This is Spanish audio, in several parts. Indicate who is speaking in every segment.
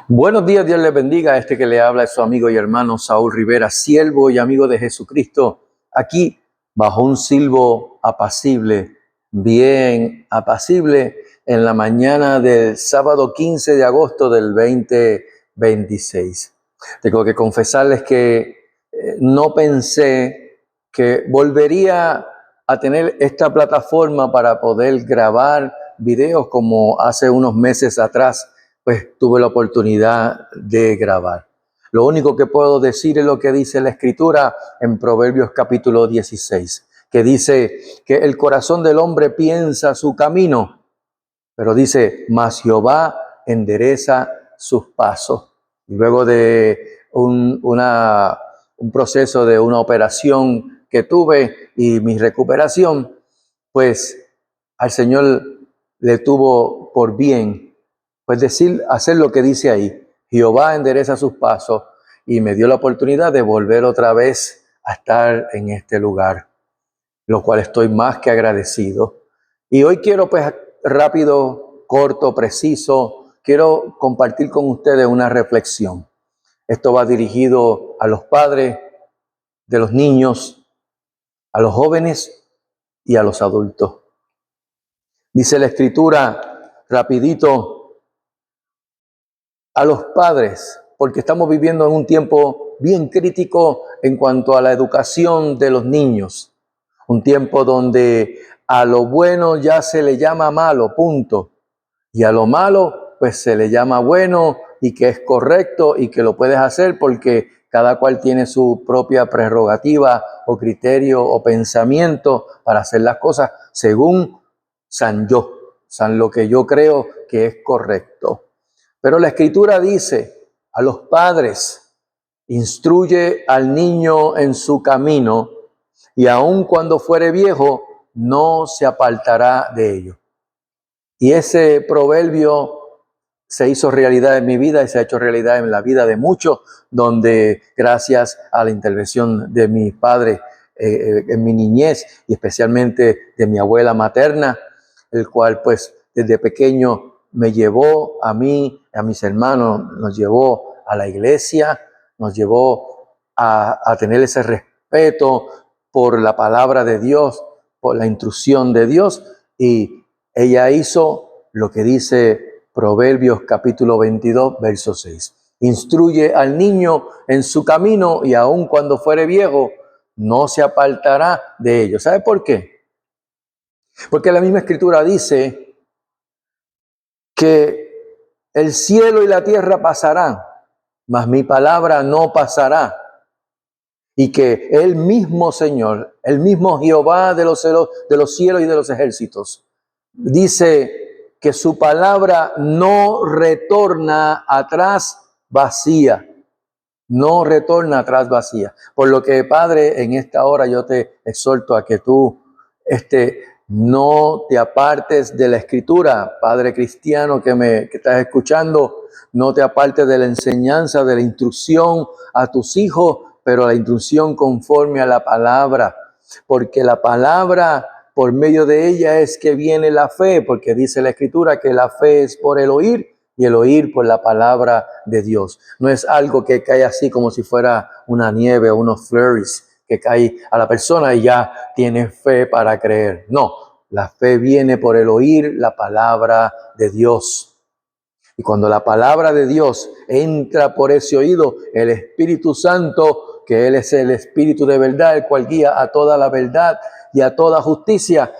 Speaker 1: Buenos días, Dios les bendiga. Este que le habla es su amigo y hermano Saúl Rivera, siervo y amigo de Jesucristo, aquí bajo un silbo apacible, bien apacible, en la mañana del sábado 15 de agosto del 2026. Tengo que confesarles que no pensé que volvería a tener esta plataforma para poder grabar videos como hace unos meses atrás pues tuve la oportunidad de grabar. Lo único que puedo decir es lo que dice la Escritura en Proverbios capítulo 16, que dice que el corazón del hombre piensa su camino, pero dice, mas Jehová endereza sus pasos. Y luego de un proceso de una operación que tuve y mi recuperación, pues al Señor le tuvo por bien pues hacer lo que dice ahí. Jehová endereza sus pasos y me dio la oportunidad de volver otra vez a estar en este lugar, lo cual estoy más que agradecido. Y hoy quiero pues rápido, corto, preciso, quiero compartir con ustedes una reflexión. Esto va dirigido a los padres de los niños, a los jóvenes y a los adultos. Dice la Escritura, rapidito, a los padres, porque estamos viviendo en un tiempo bien crítico en cuanto a la educación de los niños. Un tiempo donde a lo bueno ya se le llama malo, punto. Y a lo malo, pues se le llama bueno y que es correcto y que lo puedes hacer porque cada cual tiene su propia prerrogativa o criterio o pensamiento para hacer las cosas según San lo que yo creo que es correcto. Pero la Escritura dice a los padres, instruye al niño en su camino y aun cuando fuere viejo, no se apartará de ello. Y ese proverbio se hizo realidad en mi vida y se ha hecho realidad en la vida de muchos, donde gracias a la intervención de mi padre en mi niñez y especialmente de mi abuela materna, el cual pues desde pequeño me llevó a mí, a mis hermanos, nos llevó a la iglesia, nos llevó a tener ese respeto por la palabra de Dios, por la instrucción de Dios, y ella hizo lo que dice Proverbios capítulo 22, verso 6. Instruye al niño en su camino y aun cuando fuere viejo, no se apartará de ello. ¿Sabe por qué? Porque la misma Escritura dice que el cielo y la tierra pasarán, mas mi palabra no pasará. Y que el mismo Señor, el mismo Jehová de los cielos y de los ejércitos, dice que su palabra no retorna atrás vacía. No retorna atrás vacía. Por lo que, Padre, en esta hora yo te exhorto a que tú no te apartes de la Escritura. Padre cristiano que estás escuchando, no te apartes de la enseñanza, de la instrucción a tus hijos, pero la instrucción conforme a la palabra. Porque la palabra, por medio de ella es que viene la fe, porque dice la Escritura que la fe es por el oír y el oír por la palabra de Dios. No es algo que cae así como si fuera una nieve o unos flurries que cae a la persona y ya tiene fe para creer. No, la fe viene por el oír la palabra de Dios. Y cuando la palabra de Dios entra por ese oído, el Espíritu Santo, que Él es el Espíritu de verdad, el cual guía a toda la verdad y a toda justicia,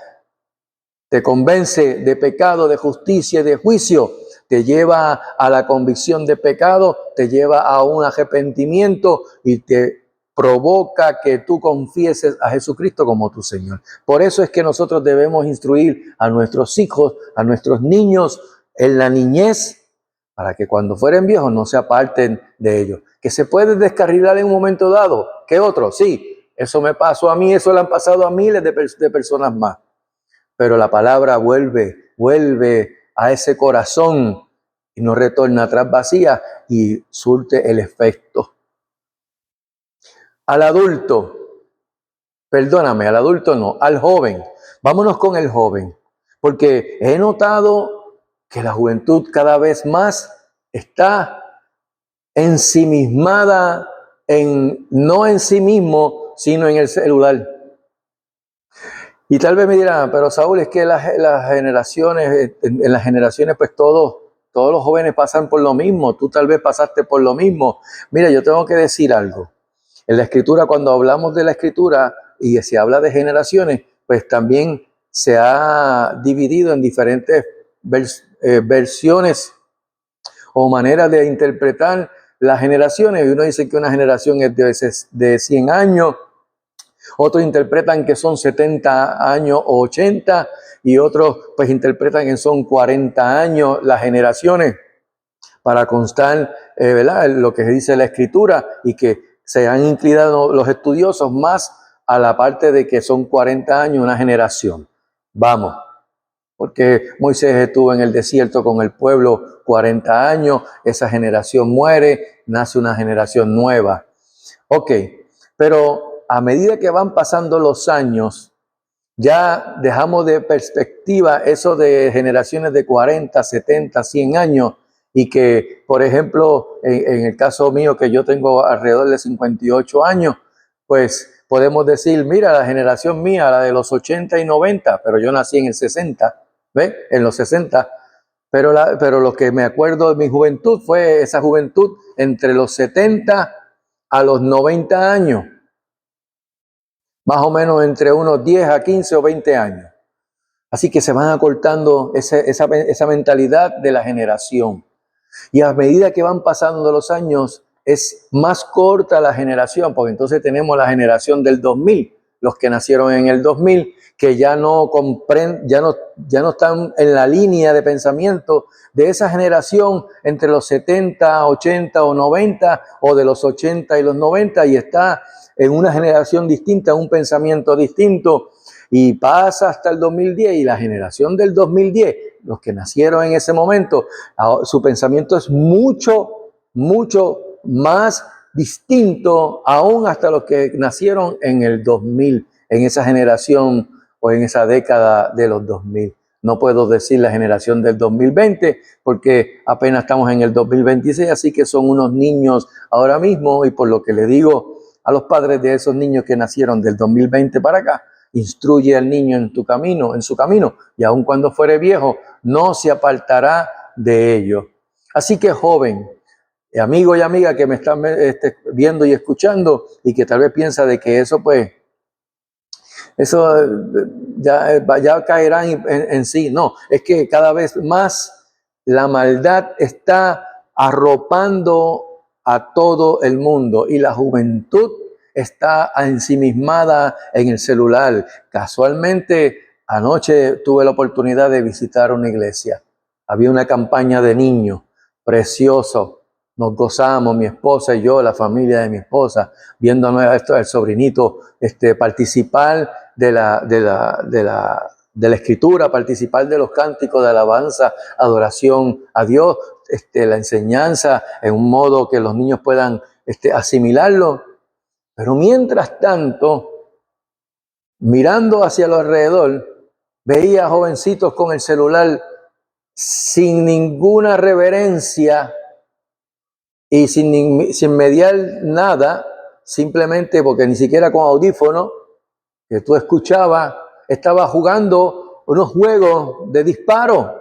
Speaker 1: te convence de pecado, de justicia y de juicio, te lleva a la convicción de pecado, te lleva a un arrepentimiento y te provoca que tú confieses a Jesucristo como tu Señor. Por eso es que nosotros debemos instruir a nuestros hijos, a nuestros niños en la niñez, para que cuando fueren viejos no se aparten de ellos. Que se puede descarrilar en un momento dado. ¿Qué otro? Sí, eso me pasó a mí, eso le han pasado a miles de personas más. Pero la palabra vuelve a ese corazón y no retorna atrás vacía y surte el efecto. Al adulto, al adulto no, al joven. Vámonos con el joven, porque he notado que la juventud cada vez más está ensimismada no en sí mismo, sino en el celular. Y tal vez me dirán, pero Saúl, es que las generaciones, en las generaciones pues todos los jóvenes pasan por lo mismo, tú tal vez pasaste por lo mismo. Mira, yo tengo que decir algo. En la escritura, cuando hablamos de la escritura y se habla de generaciones, pues también se ha dividido en diferentes versiones o maneras de interpretar las generaciones. Y uno dice que una generación es de 100 años, otros interpretan que son 70 años o 80, y otros pues interpretan que son 40 años las generaciones, para constar, ¿verdad?, lo que dice la escritura, y que se han inclinado los estudiosos más a la parte de que son 40 años una generación. Vamos, porque Moisés estuvo en el desierto con el pueblo 40 años, esa generación muere, nace una generación nueva. Ok, pero a medida que van pasando los años, ya dejamos de perspectiva eso de generaciones de 40, 70, 100 años, y que, por ejemplo, en el caso mío, que yo tengo alrededor de 58 años, pues podemos decir, mira, la generación mía, la de los 80 y 90, pero yo nací en el 60, ¿ves? En los 60. Pero lo que me acuerdo de mi juventud fue esa juventud entre los 70 a los 90 años. Más o menos entre unos 10 a 15 o 20 años. Así que se van acortando esa mentalidad de la generación. Y a medida que van pasando los años, es más corta la generación, porque entonces tenemos la generación del 2000, los que nacieron en el 2000, que ya no están en la línea de pensamiento de esa generación entre los 70, 80 o 90, o de los 80 y los 90, y está en una generación distinta, un pensamiento distinto, y pasa hasta el 2010, y la generación del 2010, los que nacieron en ese momento, su pensamiento es mucho, mucho más distinto, aún hasta los que nacieron en el 2000, en esa generación o en esa década de los 2000. No puedo decir la generación del 2020 porque apenas estamos en el 2026, así que son unos niños ahora mismo, y por lo que le digo a los padres de esos niños que nacieron del 2020 para acá, instruye al niño en su camino, y aun cuando fuere viejo, no se apartará de ello. Así que, joven, amigo y amiga que me están viendo y escuchando, y que tal vez piensa de que eso ya caerá en sí. No, es que cada vez más la maldad está arropando a todo el mundo, y la juventud está ensimismada en el celular. Casualmente, anoche tuve la oportunidad de visitar una iglesia. Había una campaña de niños, precioso. Nos gozamos, mi esposa y yo, la familia de mi esposa, viendo a esto, el sobrinito participar de la escritura, participar de los cánticos de alabanza, adoración a Dios, la enseñanza en un modo que los niños puedan asimilarlo. Pero mientras tanto, mirando hacia lo alrededor, veía jovencitos con el celular sin ninguna reverencia y sin mediar nada, simplemente porque ni siquiera con audífono, que tú escuchabas, estaba jugando unos juegos de disparo,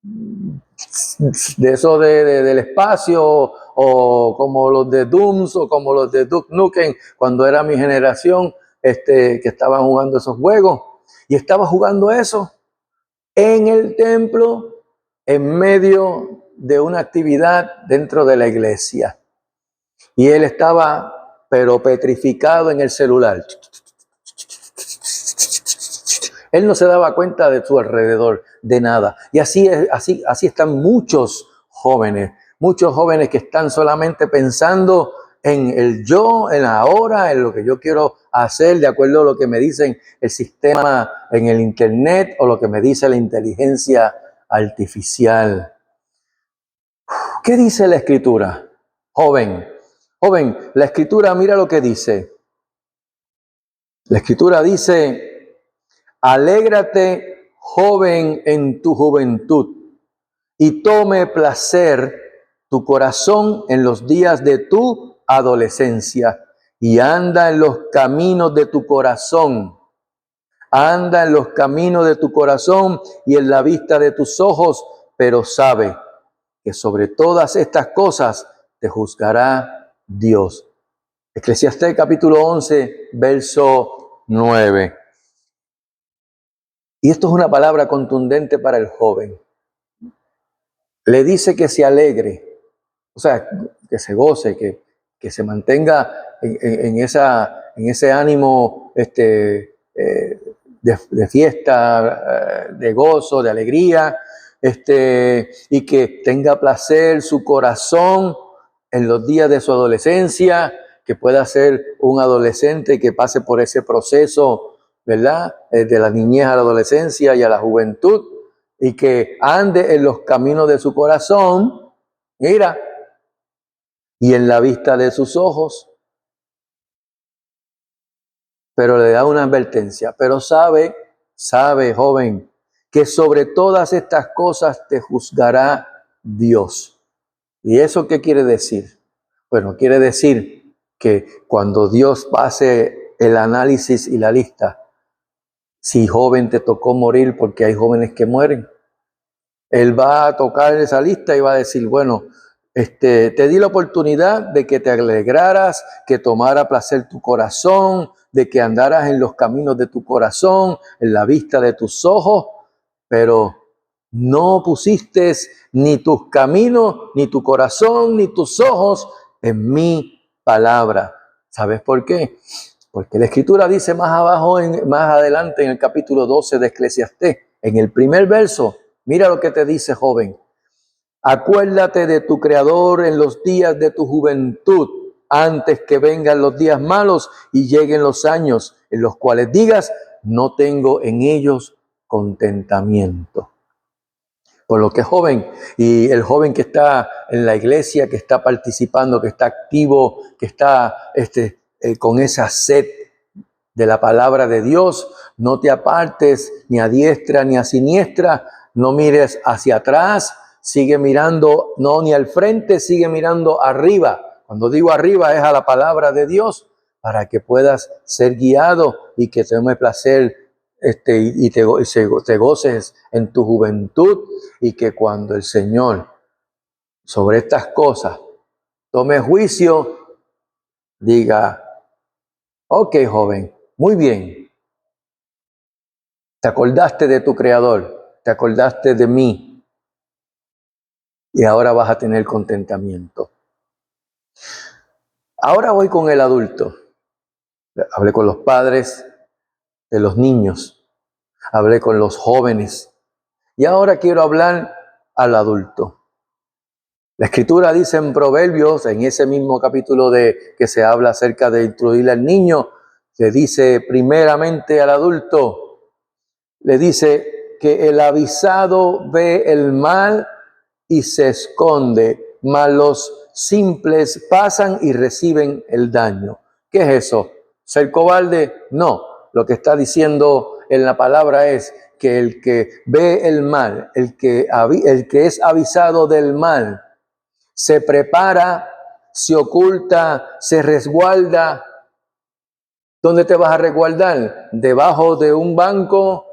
Speaker 1: de eso del espacio, o como los de Dooms, o como los de Duke Nukem, cuando era mi generación, que estaban jugando esos juegos. Y estaba jugando eso en el templo, en medio de una actividad dentro de la iglesia. Y él estaba, pero petrificado en el celular. Él no se daba cuenta de su alrededor, de nada. Y así están muchos jóvenes que están solamente pensando en el yo, en la ahora, en lo que yo quiero hacer de acuerdo a lo que me dicen el sistema en el internet, o lo que me dice la inteligencia artificial. ¿Qué dice la escritura? Joven, la escritura, mira lo que dice. La escritura dice: alégrate, joven, en tu juventud, y tome placer tu corazón en los días de tu adolescencia y anda en los caminos de tu corazón. Anda en los caminos de tu corazón y en la vista de tus ojos, pero sabe que sobre todas estas cosas te juzgará Dios. Eclesiastés capítulo 11, verso 9. Y esto es una palabra contundente para el joven. Le dice que se alegre, o sea, que se goce, que se mantenga en ese ánimo de fiesta, de gozo, de alegría, y que tenga placer su corazón en los días de su adolescencia, que pueda ser un adolescente que pase por ese proceso, ¿verdad? De la niñez a la adolescencia y a la juventud, y que ande en los caminos de su corazón, mira, y en la vista de sus ojos. Pero le da una advertencia, pero sabe, joven, que sobre todas estas cosas te juzgará Dios. ¿Y eso qué quiere decir? Bueno, quiere decir que cuando Dios pase el análisis y la lista, si joven te tocó morir, porque hay jóvenes que mueren, Él va a tocar esa lista y va a decir, bueno, te di la oportunidad de que te alegraras, que tomara placer tu corazón, de que andaras en los caminos de tu corazón, en la vista de tus ojos, pero no pusiste ni tus caminos, ni tu corazón, ni tus ojos en mi palabra. ¿Sabes por qué? Porque la Escritura dice más abajo, más adelante en el capítulo 12 de Eclesiastés, en el primer verso, mira lo que te dice, joven. Acuérdate de tu Creador en los días de tu juventud, antes que vengan los días malos y lleguen los años en los cuales digas, no tengo en ellos contentamiento. Por lo que joven, y el joven que está en la iglesia, que está participando, que está activo, que está con esa sed de la palabra de Dios, no te apartes ni a diestra ni a siniestra, no mires hacia atrás, sigue mirando, no ni al frente, sigue mirando arriba. Cuando digo arriba es a la palabra de Dios, para que puedas ser guiado y que te tome placer y te goces en tu juventud, y que cuando el Señor sobre estas cosas tome juicio, diga, ok, joven, muy bien, te acordaste de tu Creador, te acordaste de mí, y ahora vas a tener contentamiento. Ahora voy con el adulto. Hablé con los padres de los niños, hablé con los jóvenes, y ahora quiero hablar al adulto. La Escritura dice en Proverbios, en ese mismo capítulo que se habla acerca de instruir al niño, se dice primeramente al adulto, le dice que el avisado ve el mal y se esconde, mas los simples pasan y reciben el daño. ¿Qué es eso? ¿Ser cobarde? No. Lo que está diciendo en la palabra es que el que ve el mal, el que es avisado del mal, se prepara, se oculta, se resguarda. ¿Dónde te vas a resguardar? Debajo de un banco,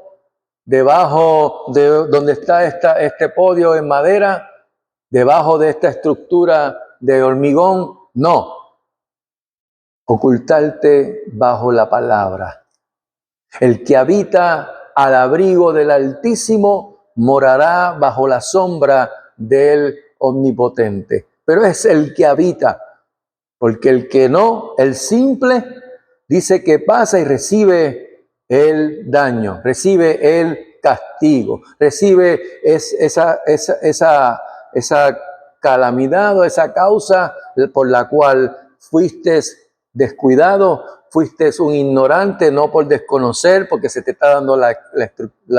Speaker 1: debajo de donde está este podio en madera, debajo de esta estructura de hormigón. No. Ocultarte bajo la palabra. El que habita al abrigo del Altísimo morará bajo la sombra del Omnipotente. Pero es el que habita, porque el que no, el simple, dice que pasa y recibe el daño, recibe el castigo, recibe esa calamidad o esa causa por la cual fuiste descuidado, fuiste un ignorante, no por desconocer, porque se te está dando la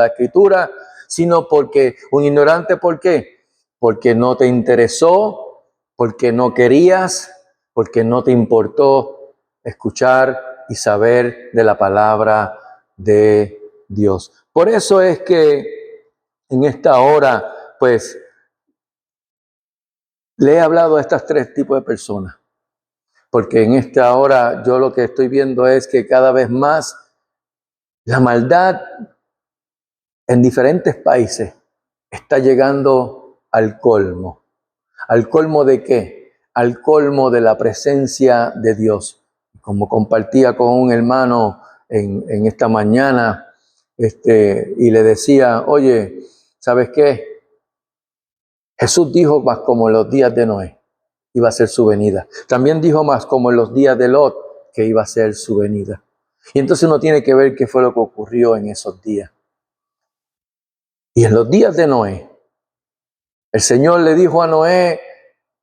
Speaker 1: escritura, sino porque un ignorante, ¿por qué? Porque no te interesó, porque no querías, porque no te importó escuchar y saber de la palabra de Dios. Por eso es que en esta hora, pues, Le he hablado a estas tres tipos de personas, porque en esta hora yo lo que estoy viendo es que cada vez más la maldad en diferentes países está llegando al colmo. ¿Al colmo de qué? Al colmo de la presencia de Dios. Como compartía con un hermano en esta mañana, y le decía, oye, ¿sabes qué? Jesús dijo más como en los días de Noé, iba a ser su venida. También dijo más como en los días de Lot, que iba a ser su venida. Y entonces uno tiene que ver qué fue lo que ocurrió en esos días. Y en los días de Noé, el Señor le dijo a Noé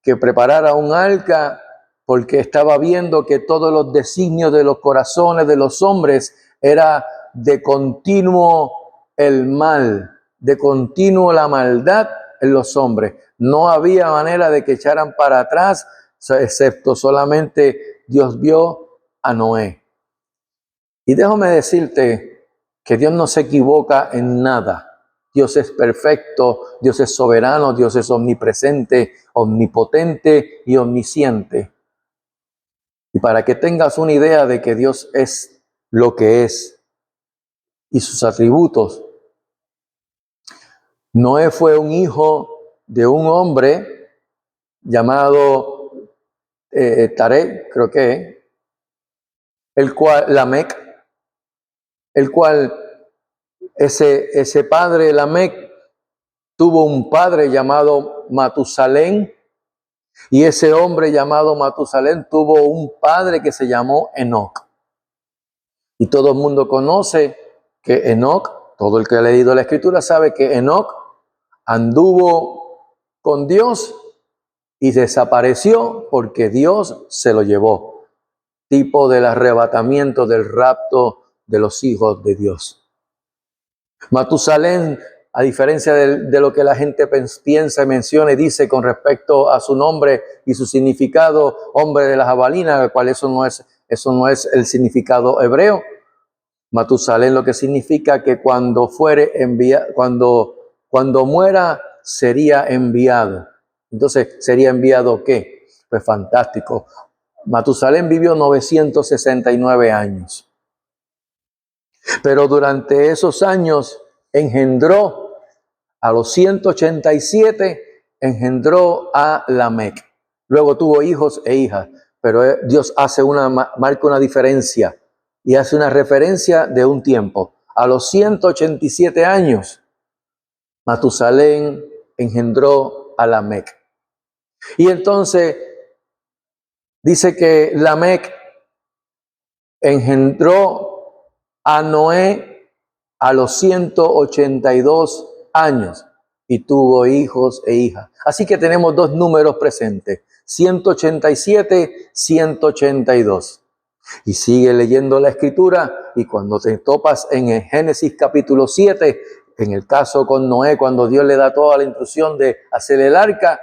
Speaker 1: que preparara un arca porque estaba viendo que todos los designios de los corazones de los hombres era de continuo el mal, de continuo la maldad en los hombres. No había manera de que echaran para atrás, excepto solamente Dios vio a Noé. Y déjame decirte que Dios no se equivoca en nada. Dios es perfecto, Dios es soberano, Dios es omnipresente, omnipotente y omnisciente. Y para que tengas una idea de que Dios es lo que es y sus atributos, Noé fue un hijo de un hombre llamado Tarek, creo que, el cual, Lamec, el cual ese padre Lamec tuvo un padre llamado Matusalén, y ese hombre llamado Matusalén tuvo un padre que se llamó Enoc. Y todo el mundo conoce que Enoc, todo el que ha leído la escritura sabe que Enoc anduvo con Dios y desapareció porque Dios se lo llevó. Tipo del arrebatamiento, del rapto de los hijos de Dios. Matusalén, a diferencia de lo que la gente piensa y menciona y dice con respecto a su nombre y su significado, hombre de la jabalina, el cual eso no es el significado hebreo. Matusalén lo que significa que cuando muera sería enviado. Entonces, ¿sería enviado qué? Pues fantástico. Matusalén vivió 969 años. Pero durante esos años engendró a los 187, engendró a Lamec. Luego tuvo hijos e hijas, pero Dios marca una diferencia y hace una referencia de un tiempo. A los 187 años, Matusalén engendró a Lamec. Y entonces dice que Lamec engendró a Noé a los 182 años y tuvo hijos e hijas. Así que tenemos dos números presentes, 187, 182. Y sigue leyendo la escritura y cuando te topas en el Génesis capítulo 7, en el caso con Noé, cuando Dios le da toda la instrucción de hacer el arca,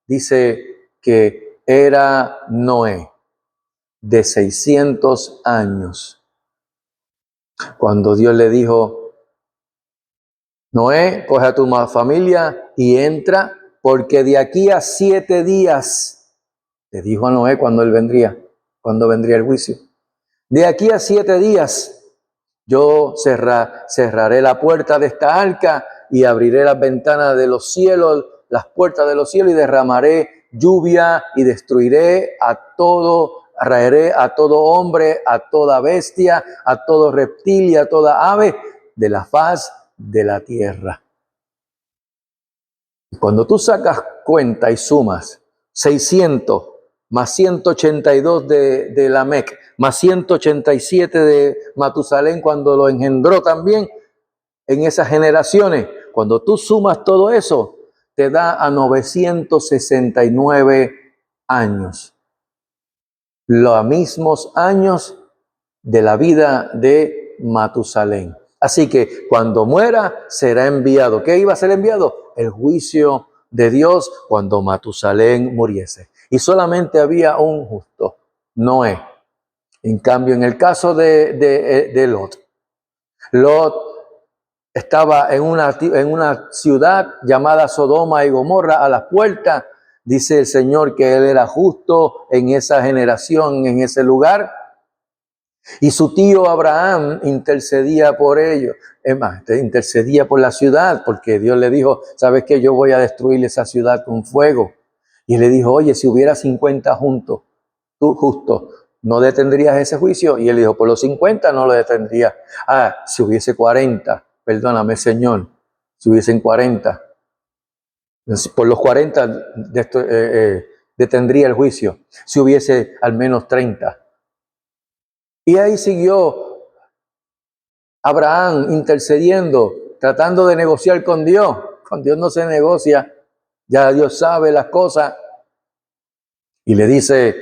Speaker 1: dice que era Noé de 600 años. Cuando Dios le dijo, Noé, coge a tu familia y entra, porque de aquí a 7 días, le dijo a Noé cuando vendría el juicio, de aquí a 7 días yo cerraré la puerta de esta arca y abriré las ventanas de los cielos, las puertas de los cielos y derramaré lluvia y destruiré raeré a todo hombre, a toda bestia, a todo reptil y a toda ave de la faz de la tierra. Cuando tú sacas cuenta y sumas 600 más 182 de Lamec, más 187 de Matusalén cuando lo engendró también en esas generaciones, cuando tú sumas todo eso, te da a 969 años. Los mismos años de la vida de Matusalén. Así que cuando muera será enviado. ¿Qué iba a ser enviado? El juicio de Dios cuando Matusalén muriese. Y solamente había un justo, Noé. En cambio, en el caso de Lot, Lot estaba en una ciudad llamada Sodoma y Gomorra a las puertas Dice el Señor que Él era justo en esa generación, en ese lugar. Y su tío Abraham intercedía por ellos. Es más, intercedía por la ciudad, porque Dios le dijo, ¿sabes qué? Yo voy a destruir esa ciudad con fuego. Y le dijo, oye, si hubiera 50 juntos, tú justo, ¿no detendrías ese juicio? Y él dijo, por los 50 no lo detendría. Ah, si hubiese 40, perdóname, Señor, si hubiesen 40. Por los 40 detendría el juicio, si hubiese al menos 30. Y ahí siguió Abraham intercediendo, tratando de negociar con Dios. Con Dios no se negocia, ya Dios sabe las cosas. Y le dice,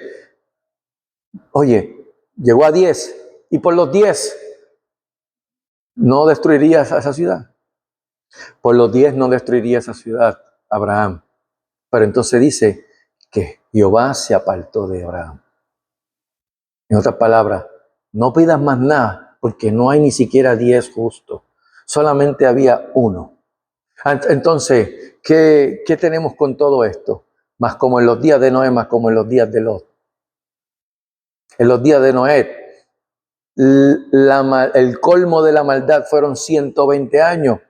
Speaker 1: oye, llegó a 10 y por los 10 no destruirías esa ciudad. Por los 10 no destruiría esa ciudad, Abraham. Pero entonces dice que Jehová se apartó de Abraham. En otras palabras, no pidas más nada, porque no hay ni siquiera 10 justos. Solamente había uno. Entonces, ¿qué tenemos con todo esto? Más como en los días de Noé, más como en los días de Lot. En los días de Noé, el colmo de la maldad fueron 120 años.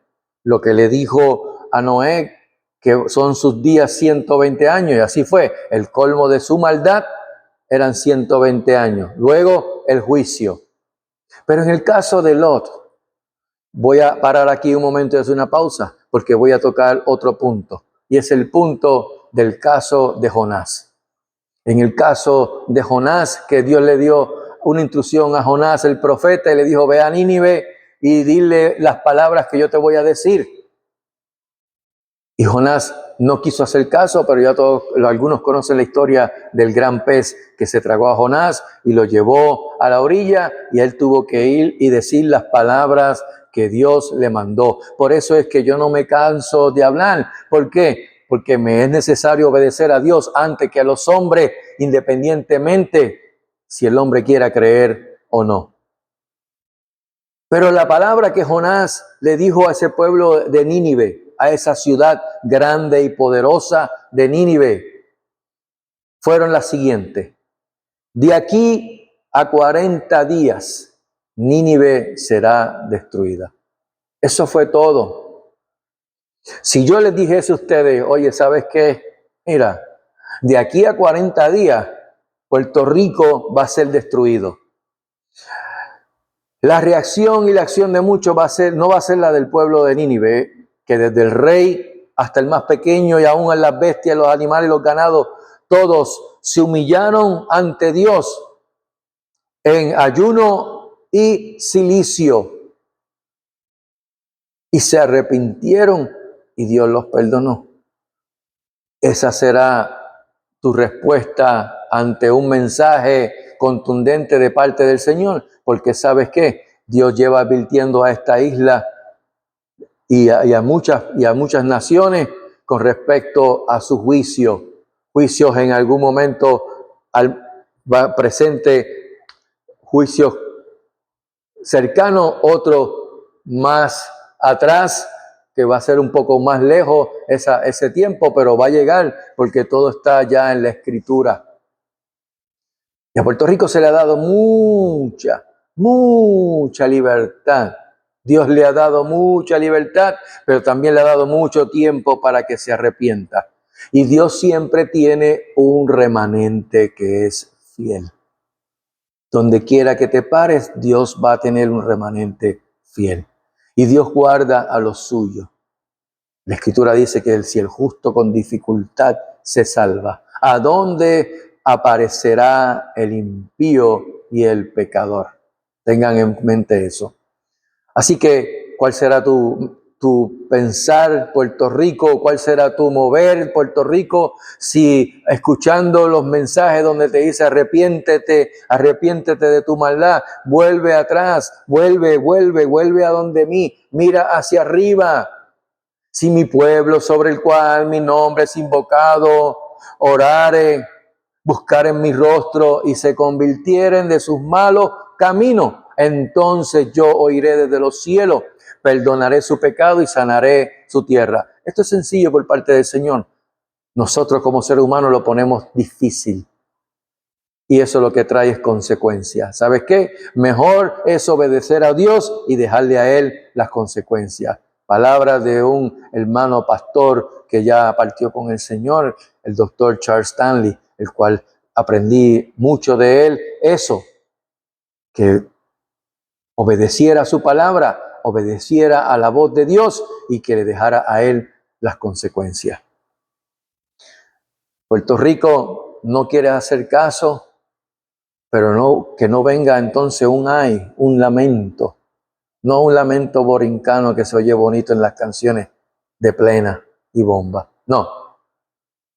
Speaker 1: Lo que le dijo a Noé, que son sus días 120 años, y así fue. El colmo de su maldad eran 120 años. Luego el juicio. Pero en el caso de Lot, voy a parar aquí un momento y hacer una pausa, porque voy a tocar otro punto. Y es el punto del caso de Jonás. En el caso de Jonás, que Dios le dio una instrucción a Jonás, el profeta, y le dijo, ve a Nínive y dile las palabras que yo te voy a decir. Y Jonás no quiso hacer caso, pero ya todos, algunos conocen la historia del gran pez que se tragó a Jonás y lo llevó a la orilla, y él tuvo que ir y decir las palabras que Dios le mandó. Por eso es que yo no me canso de hablar. ¿Por qué? Porque me es necesario obedecer a Dios antes que a los hombres, independientemente si el hombre quiera creer o no. Pero la palabra que Jonás le dijo a ese pueblo de Nínive, a esa ciudad grande y poderosa de Nínive, fueron las siguientes: de aquí a 40 días, Nínive será destruida. Eso fue todo. Si yo les dijese a ustedes, oye, ¿sabes qué? Mira, de aquí a 40 días, Puerto Rico va a ser destruido. La reacción y la acción de muchos no va a ser la del pueblo de Nínive, que desde el rey hasta el más pequeño y aún en las bestias, los animales y los ganados, todos se humillaron ante Dios en ayuno y cilicio y se arrepintieron y Dios los perdonó. Esa será tu respuesta ante un mensaje contundente de parte del Señor, porque ¿sabes qué? Dios lleva advirtiendo a esta isla y a muchas naciones con respecto a su juicio. Juicios en algún momento presente, juicios cercanos, otros más atrás, que va a ser un poco más lejos ese tiempo, pero va a llegar porque todo está ya en la Escritura. Y a Puerto Rico se le ha dado mucha libertad. Dios le ha dado mucha libertad, pero también le ha dado mucho tiempo para que se arrepienta. Y Dios siempre tiene un remanente que es fiel. Donde quiera que te pares, Dios va a tener un remanente fiel. Y Dios guarda a los suyos. La Escritura dice que si el justo con dificultad se salva, ¿a dónde aparecerá el impío y el pecador? Tengan en mente eso. Así que, ¿cuál será tu pensar, Puerto Rico? ¿Cuál será tu mover, Puerto Rico? Si escuchando los mensajes donde te dice arrepiéntete de tu maldad, vuelve atrás, vuelve a donde mí, mira hacia arriba. Si mi pueblo sobre el cual mi nombre es invocado, orare, buscaren mi rostro y se convirtieren de sus malos caminos, entonces yo oiré desde los cielos, perdonaré su pecado y sanaré su tierra. Esto es sencillo por parte del Señor. nosotros como seres humanos lo ponemos difícil. Y eso lo que trae es consecuencias. ¿Sabes qué? Mejor es obedecer a Dios y dejarle a Él las consecuencias. Palabras de un hermano pastor que ya partió con el Señor, el doctor Charles Stanley, el cual aprendí mucho de él. Eso, que obedeciera a su palabra, obedeciera a la voz de Dios y que le dejara a Él las consecuencias. Puerto Rico no quiere hacer caso, pero no, que no venga entonces un lamento, no un lamento borincano que se oye bonito en las canciones de plena y bomba, no,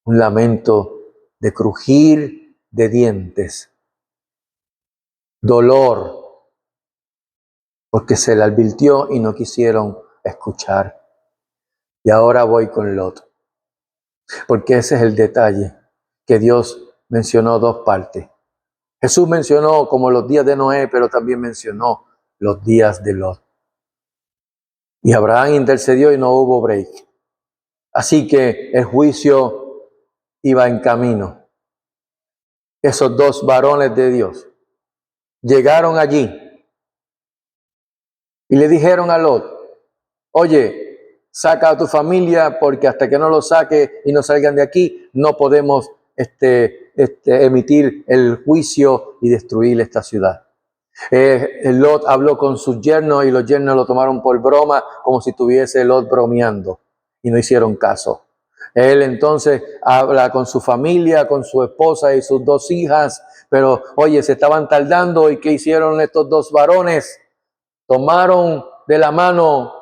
Speaker 1: un lamento de crujir de dientes, dolor, porque se le advirtió y no quisieron escuchar. Y ahora voy con Lot, porque ese es el detalle, que Dios mencionó dos partes. Jesús mencionó como los días de Noé, pero también mencionó los días de Lot. Y Abraham intercedió y no hubo break. Así que el juicio iba en camino. Esos dos varones de Dios llegaron allí y le dijeron a Lot, oye, saca a tu familia porque hasta que no lo saque y no salgan de aquí, no podemos emitir el juicio y destruir esta ciudad. Lot habló con sus yernos y los yernos lo tomaron por broma, como si tuviese Lot bromeando, y no hicieron caso. Él entonces habla con su familia, con su esposa y sus dos hijas, pero oye, se estaban tardando, y ¿qué hicieron estos dos varones? Tomaron de la mano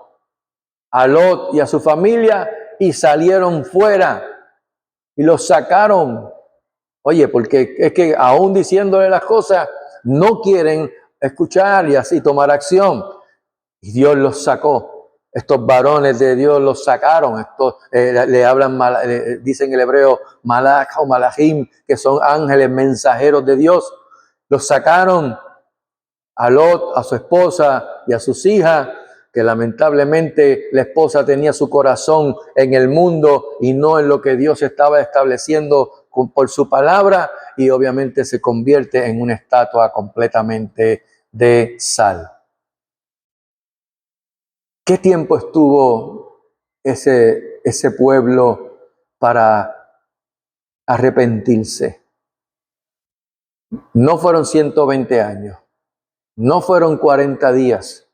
Speaker 1: a Lot y a su familia y salieron fuera y los sacaron. Oye, porque es que aún diciéndole las cosas, no quieren escuchar y así tomar acción. Y Dios los sacó. Estos varones de Dios los sacaron. Estos le hablan, dicen en el hebreo, malach o malachim, que son ángeles mensajeros de Dios. Los sacaron a Lot, a su esposa y a sus hijas, que lamentablemente la esposa tenía su corazón en el mundo y no en lo que Dios estaba estableciendo por su palabra, y obviamente se convierte en una estatua completamente de sal. ¿Qué tiempo estuvo ese pueblo para arrepentirse? No fueron 120 años, no fueron 40 días,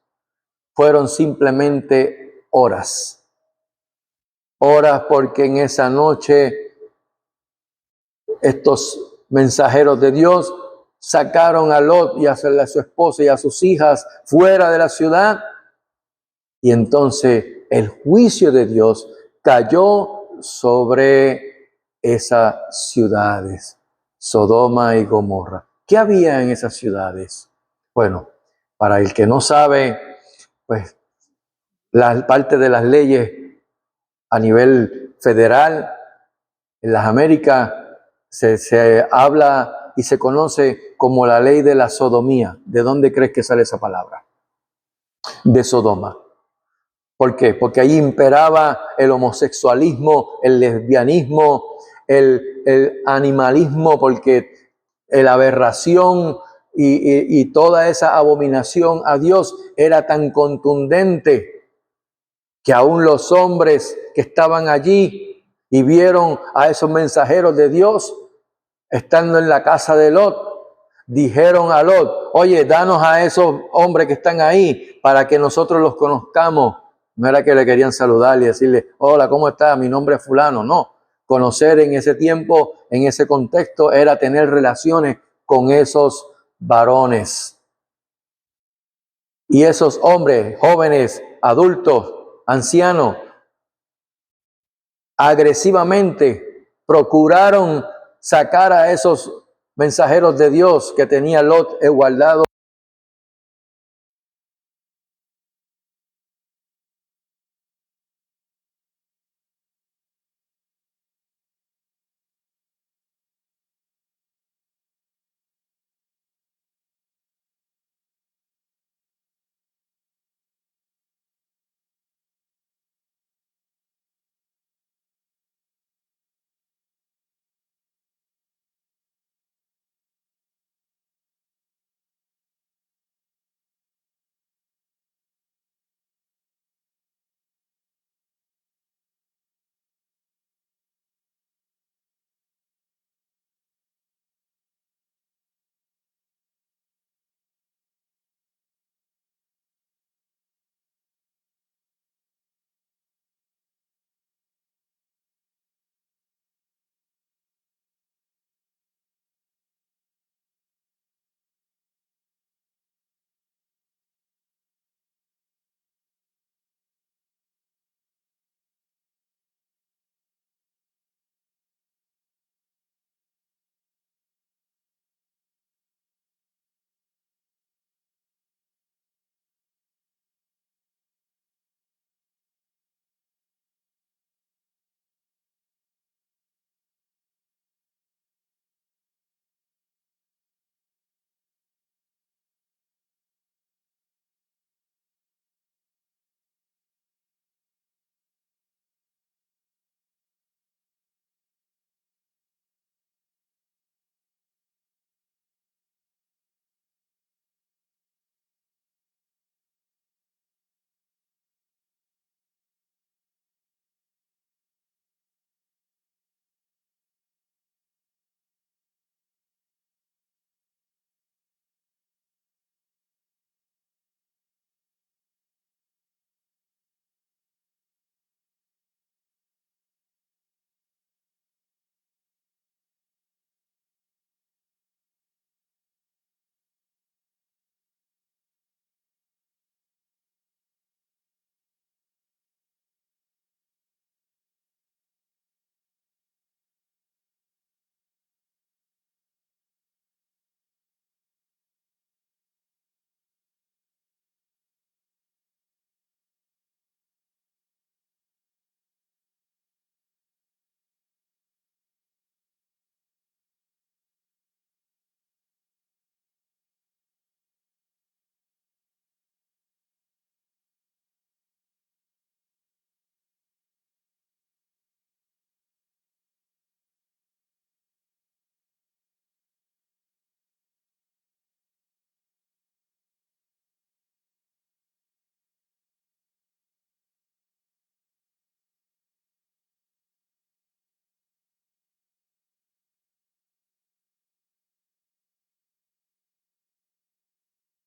Speaker 1: fueron simplemente horas. Horas, porque en esa noche estos mensajeros de Dios sacaron a Lot y a su esposa y a sus hijas fuera de la ciudad, y entonces el juicio de Dios cayó sobre esas ciudades, Sodoma y Gomorra. ¿Qué había en esas ciudades? Bueno, para el que no sabe, pues la parte de las leyes a nivel federal en las Américas se habla y se conoce como la ley de la sodomía. ¿De dónde crees que sale esa palabra? De Sodoma. ¿Por qué? Porque ahí imperaba el homosexualismo, el lesbianismo, el animalismo, porque la aberración y toda esa abominación a Dios era tan contundente que aún los hombres que estaban allí y vieron a esos mensajeros de Dios estando en la casa de Lot, dijeron a Lot, oye, danos a esos hombres que están ahí para que nosotros los conozcamos. No era que le querían saludar y decirle, hola, ¿cómo estás? Mi nombre es fulano. No, conocer en ese tiempo, en ese contexto, era tener relaciones con esos varones. Y esos hombres, jóvenes, adultos, ancianos, agresivamente procuraron sacar a esos mensajeros de Dios que tenía Lot guardado